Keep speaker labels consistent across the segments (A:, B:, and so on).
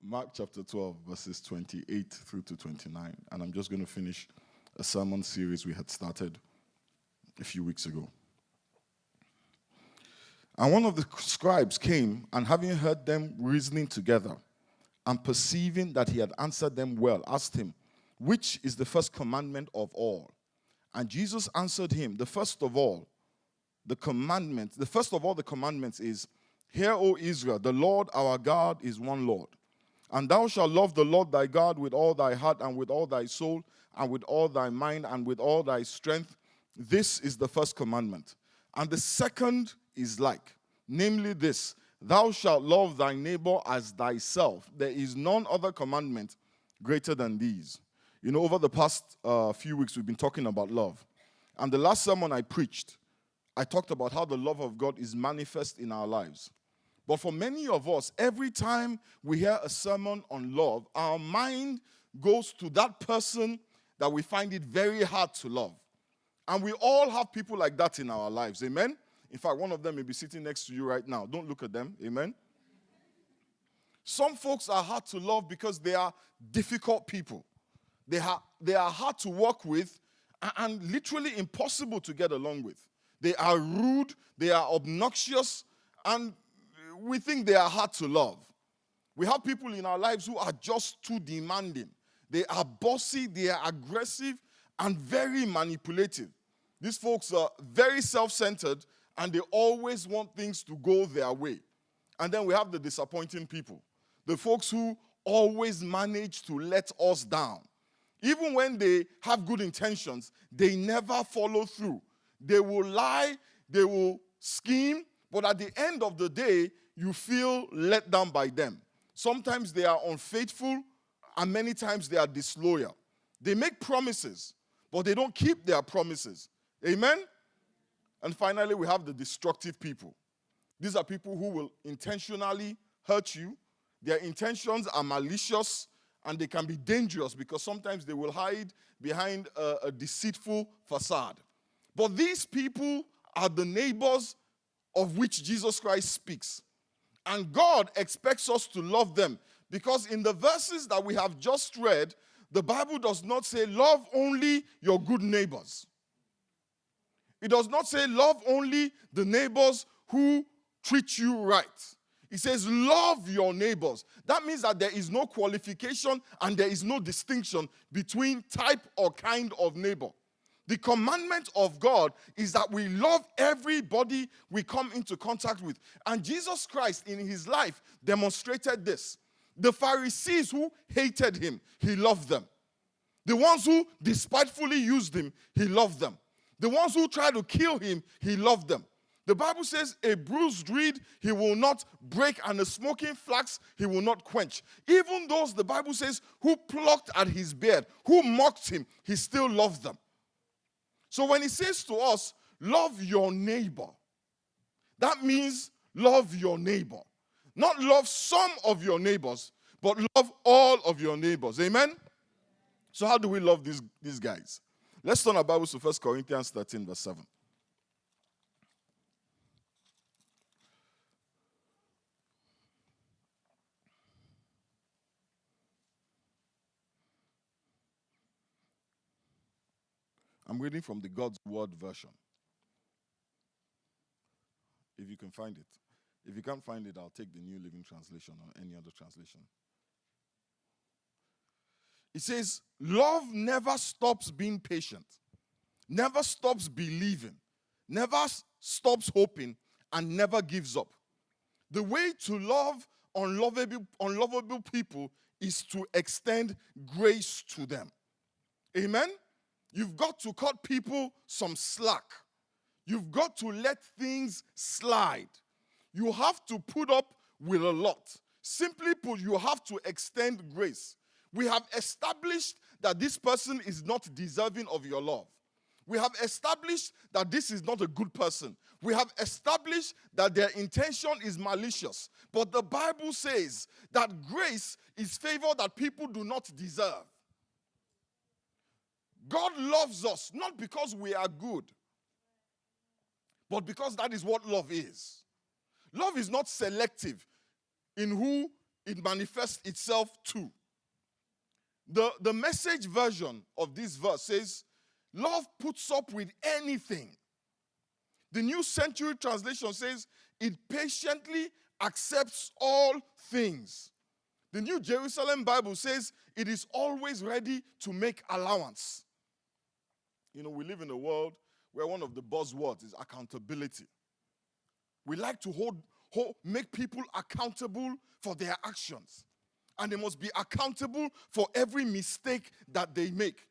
A: Mark chapter 12, verses 28 through to 29. And I'm just going to finish a sermon series we had started a few weeks ago. And one of the scribes came, and having heard them reasoning together, and perceiving that he had answered them well, asked him, which is the first commandment of all? And Jesus answered him, the first of all the commandments is, Hear, O Israel, the Lord our God is one Lord. And thou shalt love the Lord thy God with all thy heart and with all thy soul and with all thy mind and with all thy strength. This is the first commandment. And the second is like, namely this, thou shalt love thy neighbor as thyself. There is none other commandment greater than these. You know, over the past few weeks, we've been talking about love. And the last sermon I preached, I talked about how the love of God is manifest in our lives. But for many of us, every time we hear a sermon on love, our mind goes to that person that we find it very hard to love. And we all have people like that in our lives, amen? In fact, one of them may be sitting next to you right now. Don't look at them, amen? Some folks are hard to love because they are difficult people. They are hard to work with and literally impossible to get along with. They are rude, they are obnoxious, and we think they are hard to love. We have people in our lives who are just too demanding. They are bossy, they are aggressive, and very manipulative. These folks are very self-centered, and they always want things to go their way. And then we have the disappointing people. The folks who always manage to let us down. Even when they have good intentions, they never follow through. They will lie, they will scheme, but at the end of the day, you feel let down by them. Sometimes they are unfaithful, and many times they are disloyal. They make promises, but they don't keep their promises. Amen? And finally, we have the destructive people. These are people who will intentionally hurt you. Their intentions are malicious, and they can be dangerous because sometimes they will hide behind a deceitful facade. But these people are the neighbors of which Jesus Christ speaks. And God expects us to love them because in the verses that we have just read, the Bible does not say love only your good neighbors. It does not say love only the neighbors who treat you right. It says love your neighbors. That means that there is no qualification and there is no distinction between type or kind of neighbor. The commandment of God is that we love everybody we come into contact with. And Jesus Christ in his life demonstrated this. The Pharisees who hated him, he loved them. The ones who despitefully used him, he loved them. The ones who tried to kill him, he loved them. The Bible says a bruised reed he will not break, and a smoking flax he will not quench. Even those, the Bible says, who plucked at his beard, who mocked him, he still loved them. So when he says to us, love your neighbor, that means love your neighbor. Not love some of your neighbors, but love all of your neighbors. Amen? So how do we love these guys? Let's turn our Bibles to 1 Corinthians 13, verse 7. I'm reading from the God's Word version. If you can find it. If you can't find it, I'll take the New Living Translation or any other translation. It says, love never stops being patient, never stops believing, never stops hoping, and never gives up. The way to love unlovable people is to extend grace to them. Amen? You've got to cut people some slack. You've got to let things slide. You have to put up with a lot. Simply put, you have to extend grace. We have established that this person is not deserving of your love. We have established that this is not a good person. We have established that their intention is malicious. But the Bible says that grace is favor that people do not deserve. God loves us not because we are good, but because that is what love is. Love is not selective in who it manifests itself too. The Message version of this verse says, love puts up with anything. The New Century Translation says, it patiently accepts all things. The New Jerusalem Bible says, it is always ready to make allowance. You know, we live in a world where one of the buzzwords is accountability. We like to make people accountable for their actions. And they must be accountable for every mistake that they make.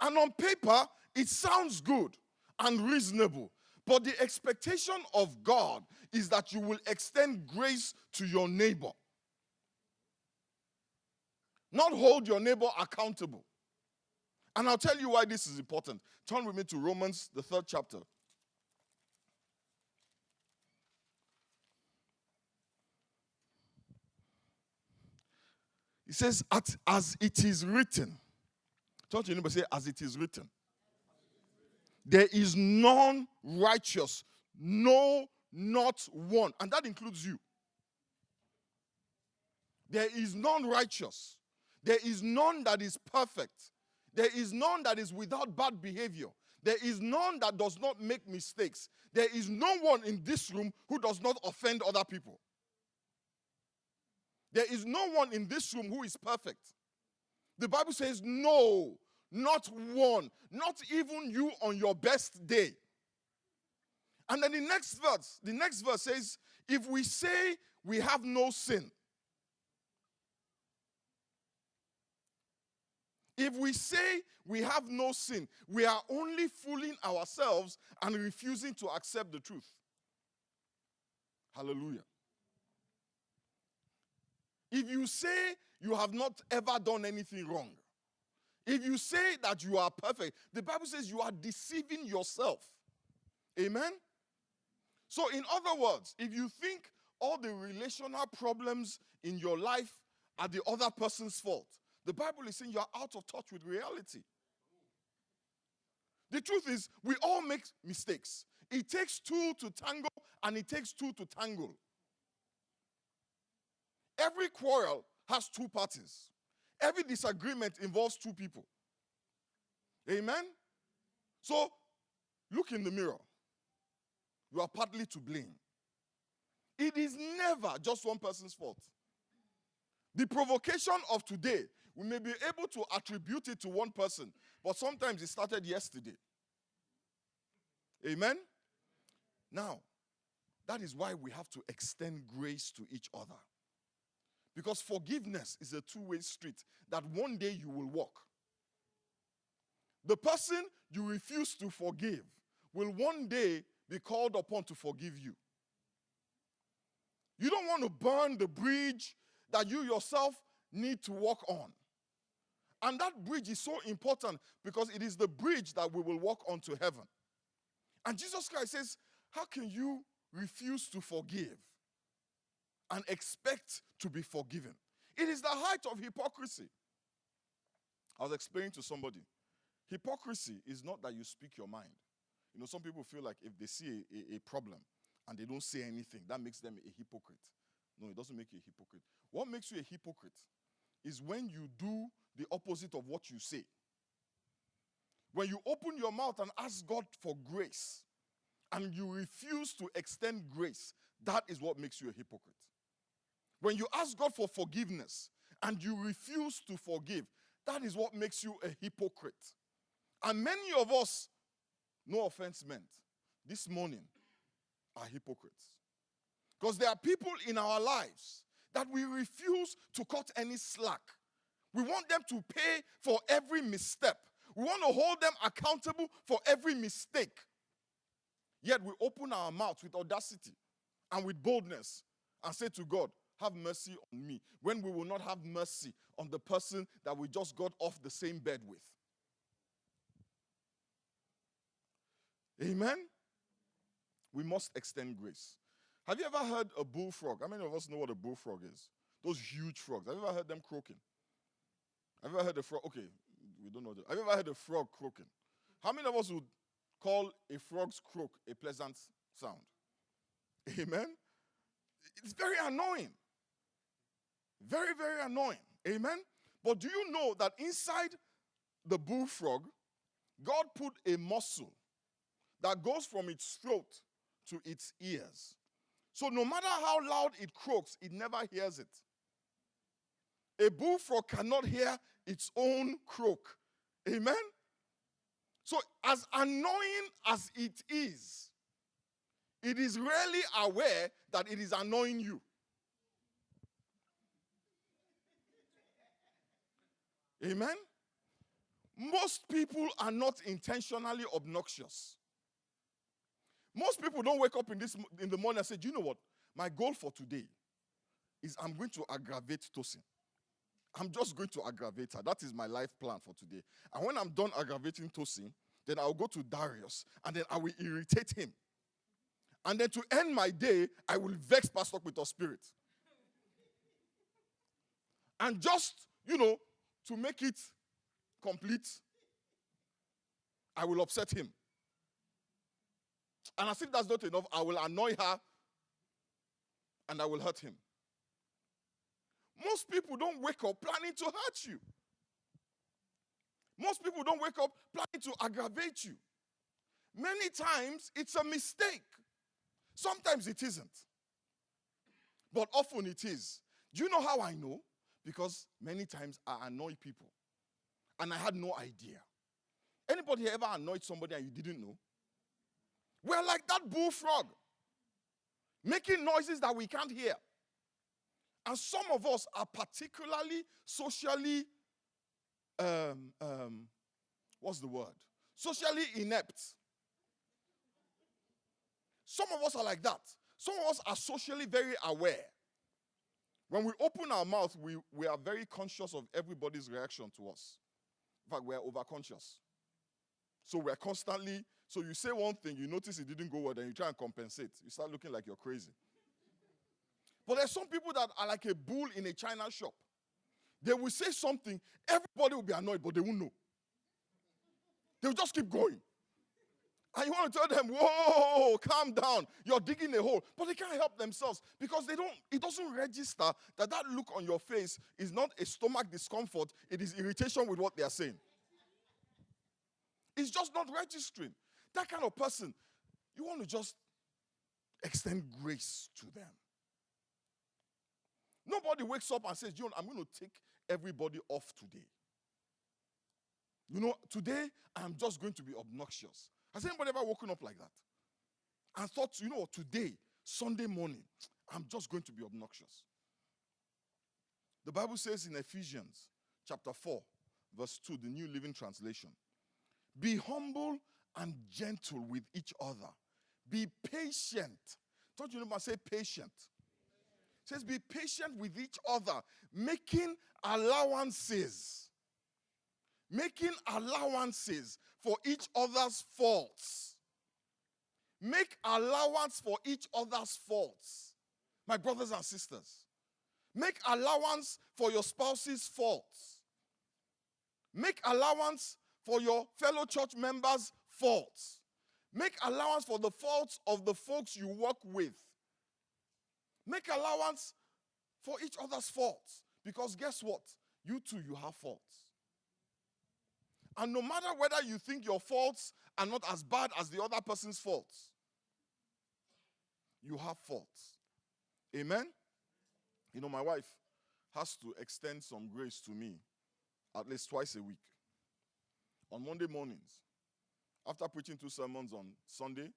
A: And on paper, it sounds good and reasonable. But the expectation of God is that you will extend grace to your neighbor. Not hold your neighbor accountable. And I'll tell you why this is important. Turn with me to Romans, the 3rd chapter. It says, as it is written. Turn to your neighbor, say, as it is written. There is none righteous, no, not one. And that includes you. There is none righteous. There is none that is perfect. There is none that is without bad behavior. There is none that does not make mistakes. There is no one in this room who does not offend other people. There is no one in this room who is perfect. The Bible says, no, not one, not even you on your best day. And then the next verse says, if we say we have no sin, if we say we have no sin, we are only fooling ourselves and refusing to accept the truth. Hallelujah. If you say you have not ever done anything wrong, if you say that you are perfect, the Bible says you are deceiving yourself. Amen? So in other words, if you think all the relational problems in your life are the other person's fault, the Bible is saying you are out of touch with reality. The truth is, we all make mistakes. It takes two to tango, and it takes two to tangle. Every quarrel has two parties. Every disagreement involves two people. Amen? So, look in the mirror. You are partly to blame. It is never just one person's fault. The provocation of today, we may be able to attribute it to one person, but sometimes it started yesterday. Amen? Now, that is why we have to extend grace to each other. Because forgiveness is a two-way street that one day you will walk. The person you refuse to forgive will one day be called upon to forgive you. You don't want to burn the bridge that you yourself need to walk on. And that bridge is so important because it is the bridge that we will walk on to heaven. And Jesus Christ says, how can you refuse to forgive and expect to be forgiven? It is the height of hypocrisy. I was explaining to somebody, hypocrisy is not that you speak your mind. You know, some people feel like if they see a problem and they don't say anything, that makes them a hypocrite. No, it doesn't make you a hypocrite. What makes you a hypocrite is when you do the opposite of what you say. When you open your mouth and ask God for grace and you refuse to extend grace, that is what makes you a hypocrite. When you ask God for forgiveness and you refuse to forgive, that is what makes you a hypocrite. And many of us, no offense meant, this morning are hypocrites. Because there are people in our lives that we refuse to cut any slack. We want them to pay for every misstep. We want to hold them accountable for every mistake. Yet we open our mouths with audacity and with boldness and say to God, have mercy on me, when we will not have mercy on the person that we just got off the same bed with. Amen? We must extend grace. Have you ever heard a bullfrog? How many of us know what a bullfrog is? Those huge frogs. Have you ever heard them croaking? Have you ever heard a frog? Okay, we don't know that. Have you ever heard a frog croaking? How many of us would call a frog's croak a pleasant sound? Amen? It's very annoying. Very, very annoying. Amen? But do you know that inside the bullfrog, God put a muscle that goes from its throat to its ears. So no matter how loud it croaks, it never hears it. A bullfrog cannot hear its own croak. Amen? So as annoying as it is rarely aware that it is annoying you. Amen? Most people are not intentionally obnoxious. Most people don't wake up in the morning and say, do you know what? My goal for today is I'm going to aggravate Tosin. I'm just going to aggravate her. That is my life plan for today. And when I'm done aggravating Tosin, then I'll go to Darius and then I will irritate him. And then to end my day, I will vex Pastor with our spirit. And just, to make it complete, I will upset him. And as if that's not enough, I will annoy her and I will hurt him. Most people don't wake up planning to hurt you. Most people don't wake up planning to aggravate you. Many times, it's a mistake. Sometimes it isn't. But often it is. Do you know how I know? Because many times I annoy people. And I had no idea. Anybody ever annoyed somebody and you didn't know? We're like that bullfrog. Making noises that we can't hear. And some of us are particularly socially, what's the word? Socially inept. Some of us are like that. Some of us are socially very aware. When we open our mouth, we are very conscious of everybody's reaction to us. In fact, we are overconscious. So we're constantly, so you say one thing, you notice it didn't go well, then you try and compensate. You start looking like you're crazy. But there's some people that are like a bull in a china shop. They will say something, everybody will be annoyed, but they won't know. They'll just keep going. And you want to tell them, whoa, calm down. You're digging a hole. But they can't help themselves because it doesn't register that look on your face is not a stomach discomfort. It is irritation with what they are saying. It's just not registering. That kind of person, you want to just extend grace to them. Nobody wakes up and says, John, I'm going to take everybody off today. Today I'm just going to be obnoxious. Has anybody ever woken up like that? And thought, today, Sunday morning, I'm just going to be obnoxious. The Bible says in Ephesians chapter 4, verse 2, the New Living Translation, be humble and gentle with each other. Be patient. Don't you know say patient? It says be patient with each other, making allowances. Making allowances for each other's faults. Make allowance for each other's faults. My brothers and sisters. Make allowance for your spouse's faults. Make allowance for your fellow church members' faults. Make allowance for the faults of the folks you work with. Make allowance for each other's faults. Because guess what? You too, you have faults. And no matter whether you think your faults are not as bad as the other person's faults, you have faults. Amen? My wife has to extend some grace to me at least twice a week. On Monday mornings, after preaching 2 sermons on Sunday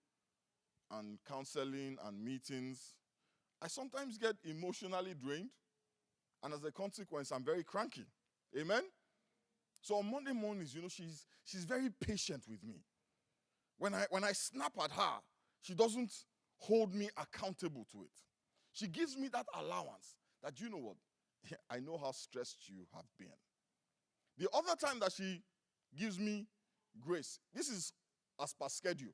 A: and counseling and meetings, I sometimes get emotionally drained. And as a consequence, I'm very cranky. Amen? So on Monday mornings, she's very patient with me. When I snap at her, she doesn't hold me accountable to it. She gives me that allowance that, you know what, I know how stressed you have been. The other time that she gives me grace, this is as per schedule,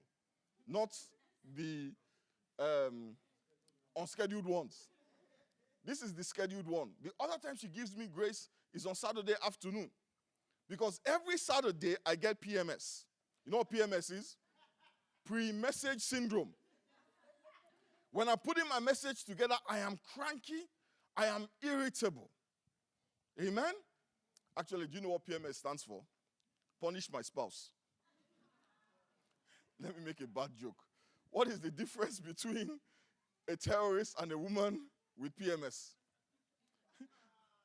A: not the unscheduled ones. This is the scheduled one. The other time she gives me grace is on Saturday afternoon. Because every Saturday, I get PMS. You know what PMS is? Pre-message syndrome. When I'm putting my message together, I am cranky, I am irritable. Amen? Actually, do you know what PMS stands for? Punish my spouse. Let me make a bad joke. What is the difference between a terrorist and a woman with PMS?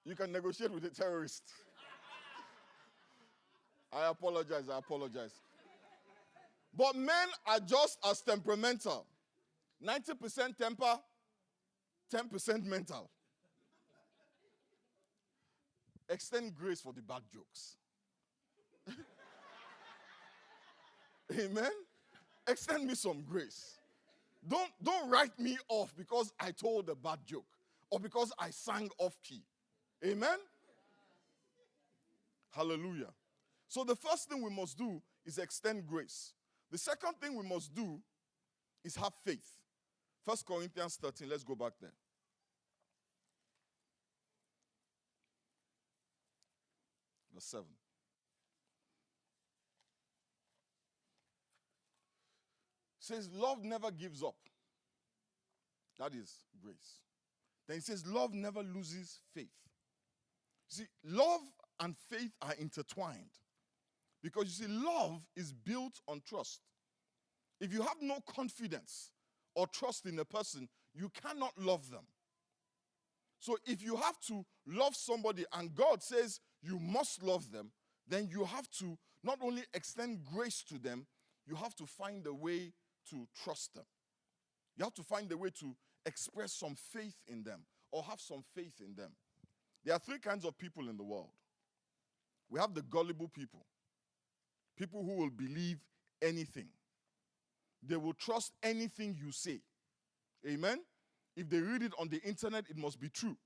A: You can negotiate with a terrorist. I apologize. But men are just as temperamental. 90% temper, 10% mental. Extend grace for the bad jokes. Amen? Extend me some grace. Don't write me off because I told a bad joke or because I sang off key. Amen? Hallelujah. So the first thing we must do is extend grace. The second thing we must do is have faith. 1 Corinthians 13, let's go back there. Verse 7. Says love never gives up. That is grace. Then it says love never loses faith. See, love and faith are intertwined. Because you see, love is built on trust. If you have no confidence or trust in a person, you cannot love them. So if you have to love somebody and God says you must love them, then you have to not only extend grace to them, you have to find a way to trust them. You have to find a way to express some faith in them or have some faith in them. There are three kinds of people in the world. We have the gullible people. People who will believe anything. They will trust anything you say. Amen? If they read it on the internet, it must be true.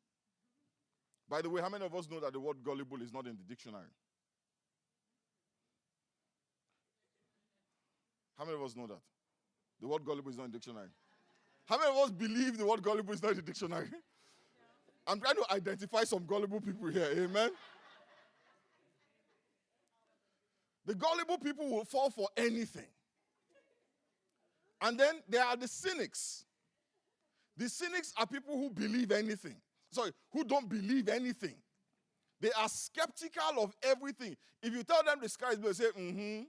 A: By the way, how many of us know that the word gullible is not in the dictionary? How many of us know that? The word gullible is not in the dictionary. How many of us believe the word gullible is not in the dictionary? I'm trying to identify some gullible people here. Amen? The gullible people will fall for anything. And then there are the cynics. The cynics are people who believe anything. Sorry, who don't believe anything. They are skeptical of everything. If you tell them the sky is blue, they say, mm-hmm.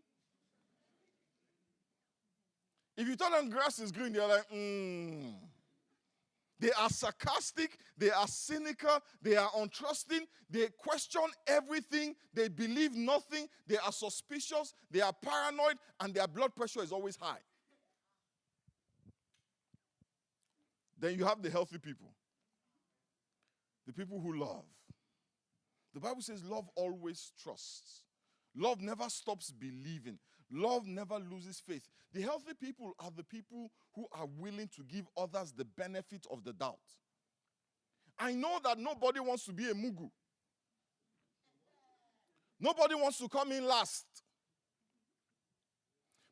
A: If you tell them grass is green, they're like, They are sarcastic, they are cynical, they are untrusting, they question everything, they believe nothing, they are suspicious, they are paranoid, and their blood pressure is always high. Then you have the healthy people. The people who love. The Bible says love always trusts. Love never stops believing. Love never loses faith. The healthy people are the people who are willing to give others the benefit of the doubt. I know that nobody wants to be a mugu. Nobody wants to come in last.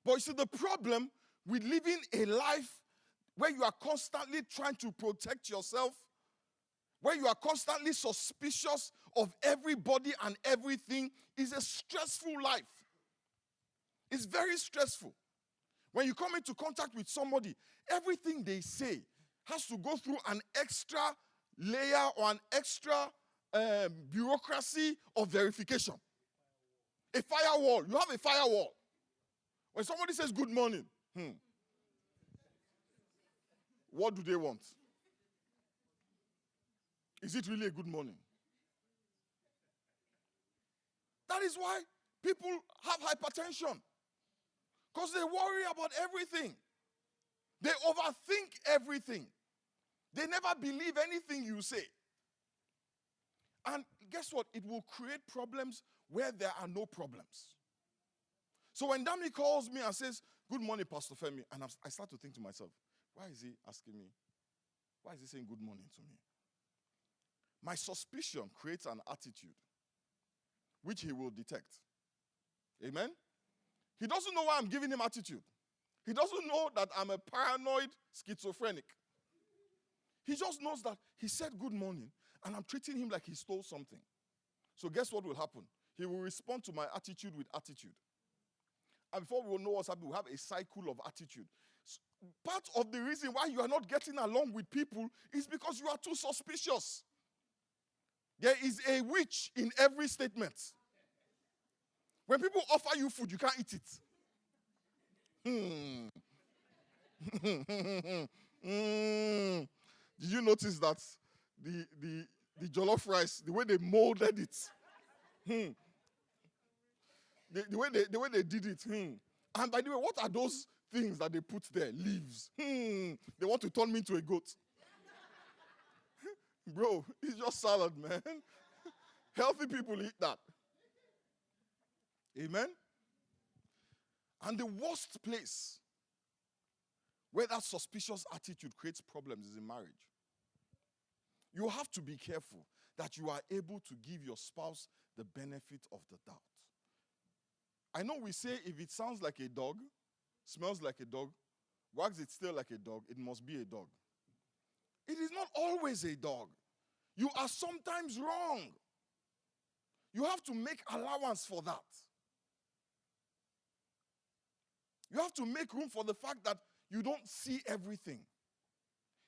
A: But you see, the problem with living a life where you are constantly trying to protect yourself, where you are constantly suspicious of everybody and everything, is a stressful life. It's very stressful. When you come into contact with somebody, everything they say has to go through an extra layer or an extra bureaucracy of verification. A firewall. You have a firewall. When somebody says good morning, what do they want? Is it really a good morning? That is why people have hypertension. Because they worry about everything. They overthink everything. They never believe anything you say. And guess what? It will create problems where there are no problems. So when Dami calls me and says, good morning, Pastor Femi, and I start to think to myself, why is he asking me? Why is he saying good morning to me? My suspicion creates an attitude which he will detect. Amen? He doesn't know why I'm giving him attitude. He doesn't know that I'm a paranoid schizophrenic. He just knows that he said good morning and I'm treating him like he stole something. So guess what will happen? He will respond to my attitude with attitude. And before we will know what's happening, we have a cycle of attitude. Part of the reason why you are not getting along with people is because you are too suspicious. There is a witch in every statement. When people offer you food, you can't eat it. Did you notice that the jollof rice, the way they molded it, the way they did it, and by the way, what are those things that they put there? Leaves. They want to turn me into a goat. Bro, it's just salad, man. Healthy people eat that. Amen? And the worst place where that suspicious attitude creates problems is in marriage. You have to be careful that you are able to give your spouse the benefit of the doubt. I know we say if it sounds like a dog, smells like a dog, wags its tail like a dog, it must be a dog. It is not always a dog. You are sometimes wrong. You have to make allowance for that. You have to make room for the fact that you don't see everything.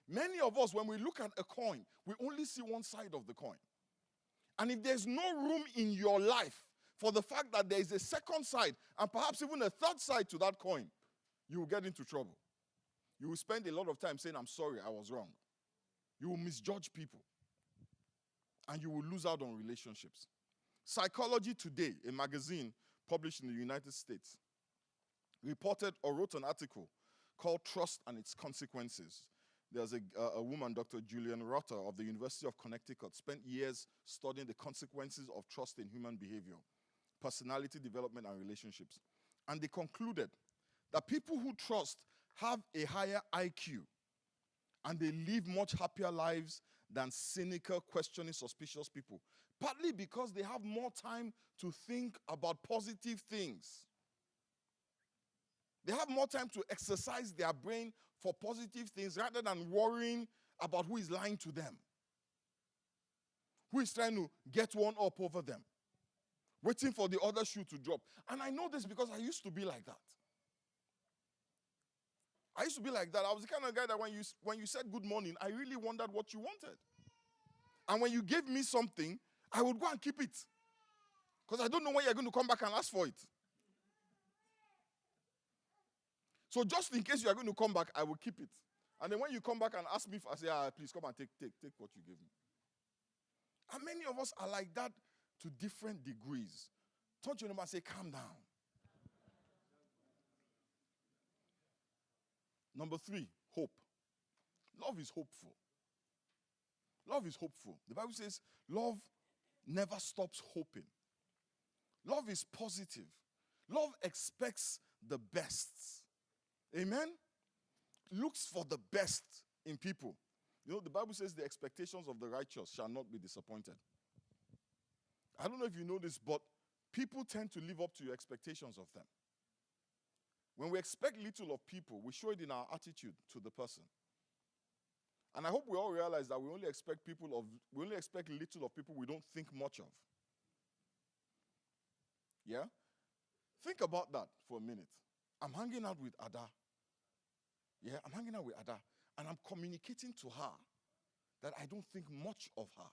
A: Many of us, when we look at a coin, we only see one side of the coin. And if there's no room in your life for the fact that there is a second side and perhaps even a third side to that coin, you will get into trouble. You will spend a lot of time saying, I'm sorry, I was wrong. You will misjudge people. And you will lose out on relationships. Psychology Today, a magazine published in the United States, reported or wrote an article called Trust and Its Consequences. There's a woman, Dr. Julian Rutter of the University of Connecticut, spent years studying the consequences of trust in human behavior, personality development, and relationships. And they concluded that people who trust have a higher IQ and they live much happier lives than cynical, questioning, suspicious people, partly because they have more time to think about positive things. They have more time to exercise their brain for positive things rather than worrying about who is lying to them, who is trying to get one up over them, waiting for the other shoe to drop. And I know this because I used to be like that. I used to be like that. I was the kind of guy that when you said good morning, I really wondered what you wanted. And when you gave me something, I would go and keep it. Because I don't know when you're going to come back and ask for it. So just in case you are going to come back, I will keep it. And then when you come back and ask me, I say, please come and take what you gave me. And many of us are like that to different degrees. Turn to your neighbor and say, calm down. Number 3, hope. Love is hopeful. Love is hopeful. The Bible says love never stops hoping. Love is positive. Love expects the best. Amen? Looks for the best in people. You know, the Bible says the expectations of the righteous shall not be disappointed. I don't know if you know this, but people tend to live up to your expectations of them. When we expect little of people, we show it in our attitude to the person. And I hope we all realize that we only expect little of people we don't think much of. Yeah? Think about that for a minute. I'm hanging out with Ada. Yeah, I'm hanging out with Ada. And I'm communicating to her that I don't think much of her.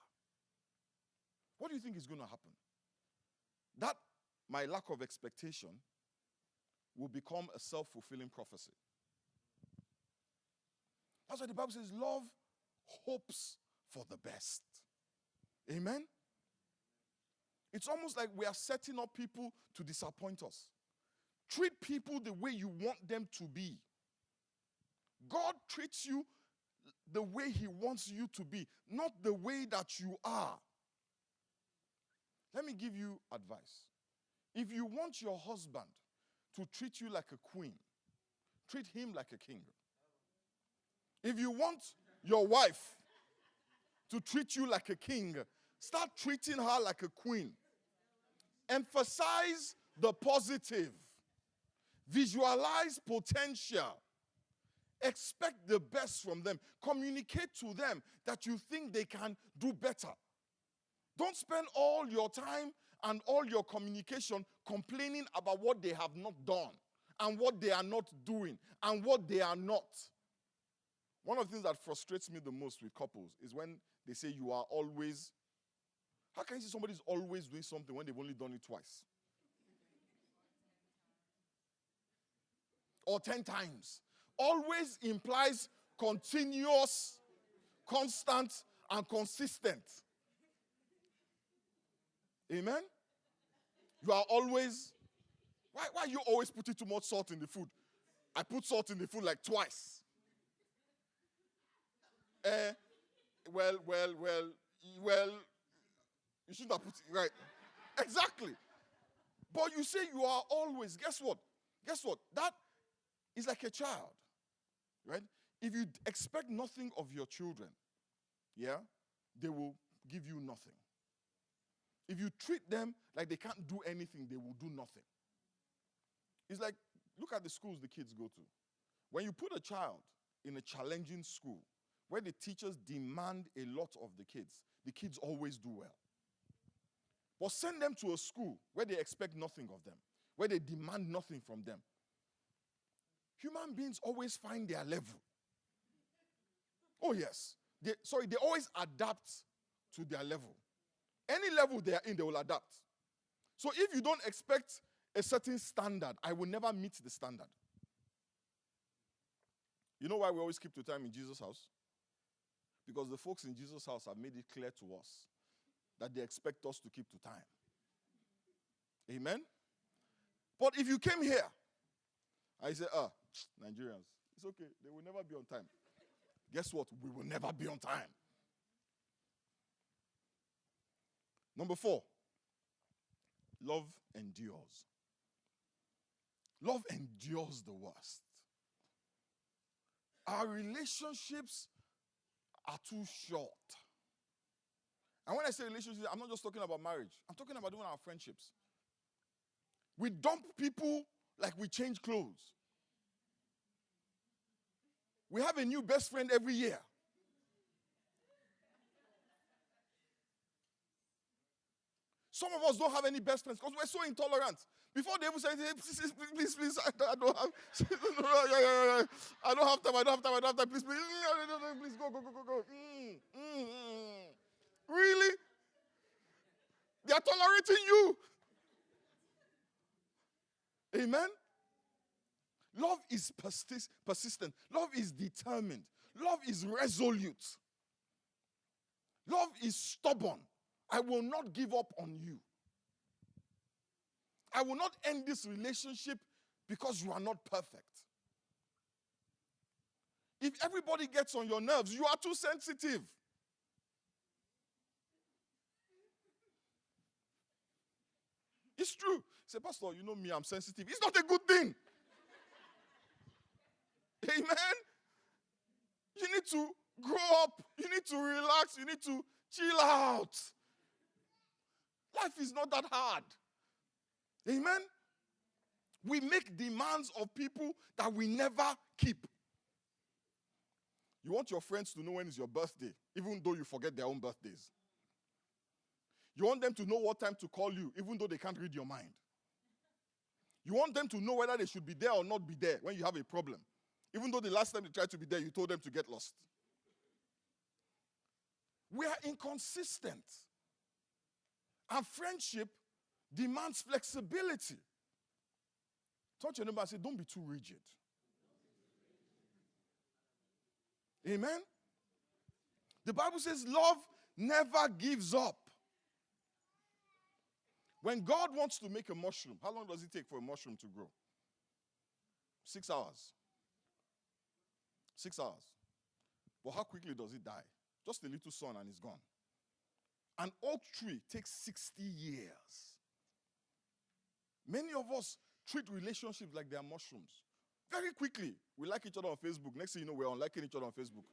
A: What do you think is going to happen? That, my lack of expectation, will become a self-fulfilling prophecy. That's why the Bible says love hopes for the best. Amen? It's almost like we are setting up people to disappoint us. Treat people the way you want them to be. God treats you the way he wants you to be, not the way that you are. Let me give you advice. If you want your husband to treat you like a queen, treat him like a king. If you want your wife to treat you like a king, start treating her like a queen. Emphasize the positive. Visualize potential. Expect the best from them. Communicate to them that you think they can do better. Don't spend all your time and all your communication complaining about what they have not done and what they are not doing and what they are not. One of the things that frustrates me the most with couples is when they say you are always How can you see somebody's always doing something when they've only done it twice? Or 10 times? Always implies continuous, constant, and consistent. Amen? You are always... Why you always putting too much salt in the food? I put salt in the food like twice. Well, you shouldn't have put it right. Exactly. But you say you are always, guess what? That is like a child, right? If you expect nothing of your children, yeah, they will give you nothing. If you treat them like they can't do anything, they will do nothing. It's like, look at the schools the kids go to. When you put a child in a challenging school where the teachers demand a lot of the kids always do well. But send them to a school where they expect nothing of them, where they demand nothing from them. Human beings always find their level. Oh, yes. They always adapt to their level. Any level they are in, they will adapt. So if you don't expect a certain standard, I will never meet the standard. You know why we always keep to time in Jesus' house? Because the folks in Jesus' house have made it clear to us that they expect us to keep to time. Amen? But if you came here, I say, Nigerians, it's okay. They will never be on time. Guess what? We will never be on time. Number 4, love endures. Love endures the worst. Our relationships are too short. And when I say relationships, I'm not just talking about marriage. I'm talking about even our friendships. We dump people like we change clothes. We have a new best friend every year. Some of us don't have any best friends because we're so intolerant. Before they even say, hey, please, I don't have, I don't have time, please, go. Really? They are tolerating you. Amen? Love is persistent. Love is determined. Love is resolute. Love is stubborn. I will not give up on you. I will not end this relationship because you are not perfect. If everybody gets on your nerves, you are too sensitive. It's true. Say, Pastor, you know me, I'm sensitive. It's not a good thing. Amen? You need to grow up. You need to relax. You need to chill out. Life is not that hard. Amen? We make demands of people that we never keep. You want your friends to know when is your birthday, even though you forget their own birthdays. You want them to know what time to call you, even though they can't read your mind. You want them to know whether they should be there or not be there when you have a problem, even though the last time they tried to be there, you told them to get lost. We are inconsistent. And friendship demands flexibility. Touch your neighbor and say, don't be too rigid. Amen? The Bible says love never gives up. When God wants to make a mushroom, how long does it take for a mushroom to grow? 6 hours. 6 hours. But how quickly does it die? Just a little sun and it's gone. An oak tree takes 60 years. Many of us treat relationships like they are mushrooms. Very quickly, we like each other on Facebook. Next thing you know, we're unliking each other on Facebook.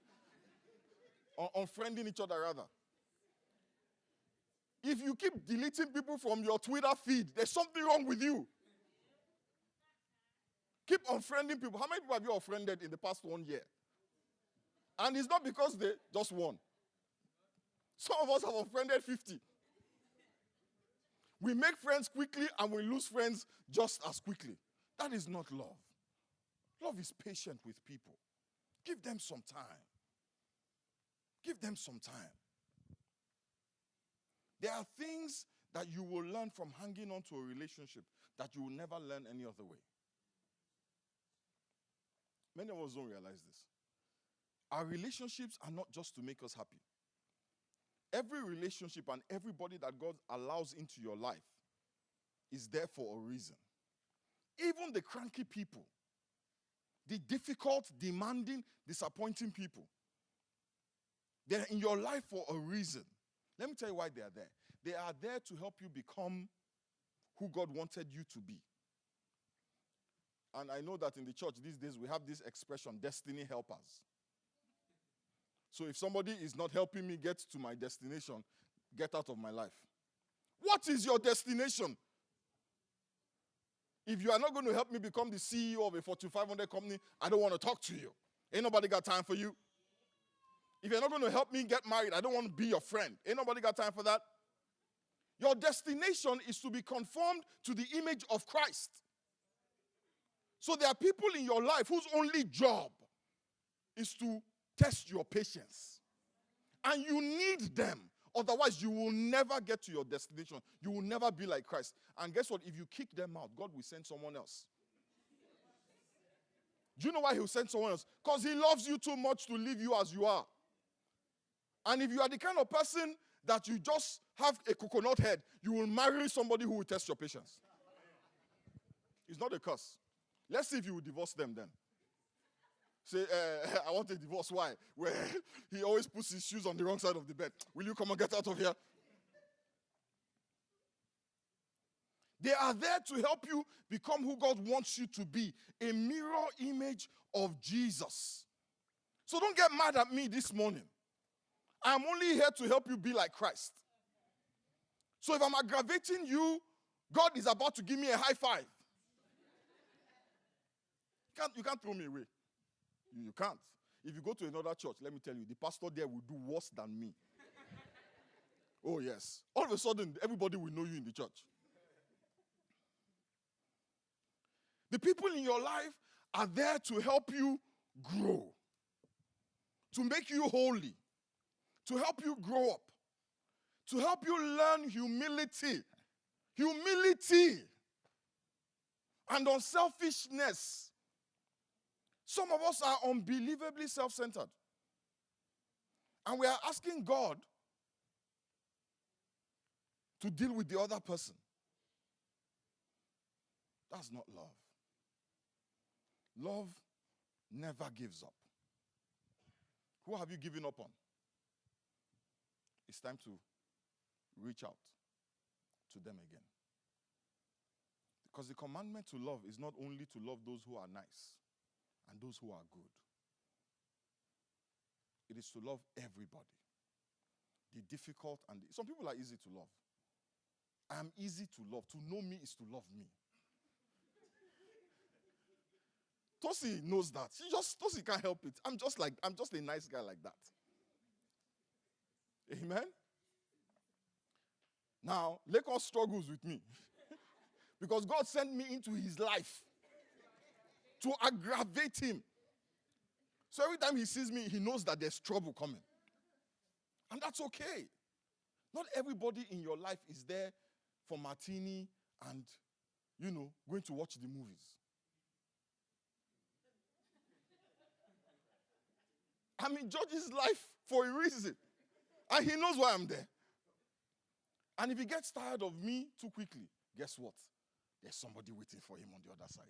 A: Unfriending each other, rather. If you keep deleting people from your Twitter feed, there's something wrong with you. Keep unfriending people. How many people have you unfriended in the past 1 year? And it's not because they just won. Some of us have unfriended 50. We make friends quickly and we lose friends just as quickly. That is not love. Love is patient with people. Give them some time. Give them some time. There are things that you will learn from hanging on to a relationship that you will never learn any other way. Many of us don't realize this. Our relationships are not just to make us happy. Every relationship and everybody that God allows into your life is there for a reason. Even the cranky people, the difficult, demanding, disappointing people, they're in your life for a reason. Let me tell you why they are there. They are there to help you become who God wanted you to be. And I know that in the church these days we have this expression, destiny helpers. So if somebody is not helping me get to my destination, get out of my life. What is your destination? If you are not going to help me become the CEO of a Fortune 500 company, I don't want to talk to you. Ain't nobody got time for you. If you're not going to help me get married, I don't want to be your friend. Ain't nobody got time for that. Your destination is to be conformed to the image of Christ. So there are people in your life whose only job is to test your patience. And you need them. Otherwise, you will never get to your destination. You will never be like Christ. And guess what? If you kick them out, God will send someone else. Do you know why he'll send someone else? Because he loves you too much to leave you as you are. And if you are the kind of person that you just have a coconut head, you will marry somebody who will test your patience. It's not a curse. Let's see if you will divorce them then. Say, I want a divorce. Why? Where he always puts his shoes on the wrong side of the bed. Will you come and get out of here? They are there to help you become who God wants you to be. A mirror image of Jesus. So don't get mad at me this morning. I'm only here to help you be like Christ. So if I'm aggravating you, God is about to give me a high five. You can't throw me away. You can't. If you go to another church, let me tell you, the pastor there will do worse than me. Oh, yes. All of a sudden, everybody will know you in the church. The people in your life are there to help you grow, to make you holy, to help you grow up, to help you learn humility. Humility and unselfishness. Some of us are unbelievably self-centered. And we are asking God to deal with the other person. That's not love. Love never gives up. Who have you given up on? It's time to reach out to them again. Because the commandment to love is not only to love those who are nice and those who are good. It is to love everybody. The difficult and some people are easy to love. I am easy to love. To know me is to love me. Tosi knows that. Tosi can't help it. I'm just a nice guy like that. Amen? Now, Lekon struggles with me. Because God sent me into his life to aggravate him. So every time he sees me, he knows that there's trouble coming. And that's okay. Not everybody in your life is there for martini and, going to watch the movies. I'm in George's life for a reason. And he knows why I'm there. And if he gets tired of me too quickly, guess what? There's somebody waiting for him on the other side.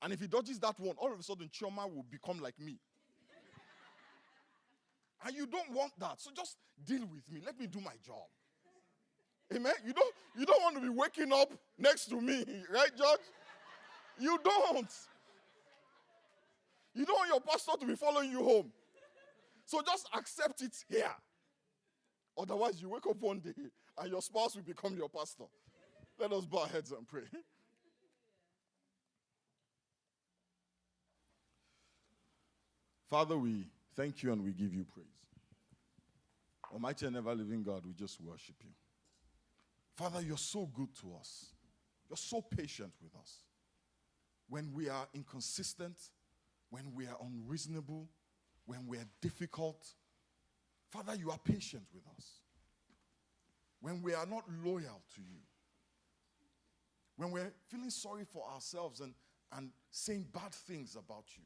A: And if he dodges that one, all of a sudden, Chioma will become like me. And you don't want that. So just deal with me. Let me do my job. Amen? You don't want to be waking up next to me. Right, George? You don't. You don't want your pastor to be following you home. So just accept it here. Otherwise, you wake up one day and your spouse will become your pastor. Let us bow our heads and pray. Father, we thank you and we give you praise. Almighty and ever-living God, we just worship you. Father, you're so good to us. You're so patient with us. When we are inconsistent, when we are unreasonable, when we are difficult, Father, you are patient with us. when we are not loyal to you, when we're feeling sorry for ourselves and saying bad things about you.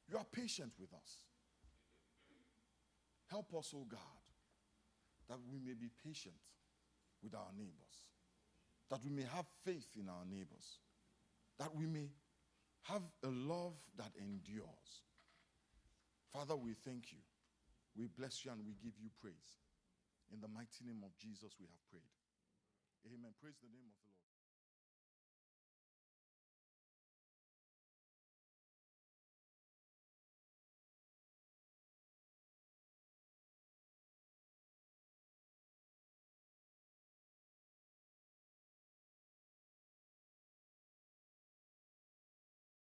A: You are patient with us. Help us, oh God, that we may be patient with our neighbors, that we may have faith in our neighbors, that we may have a love that endures. Father, we thank you. We bless you and we give you praise. In the mighty name of Jesus we have prayed. Amen. Praise the name of the Lord.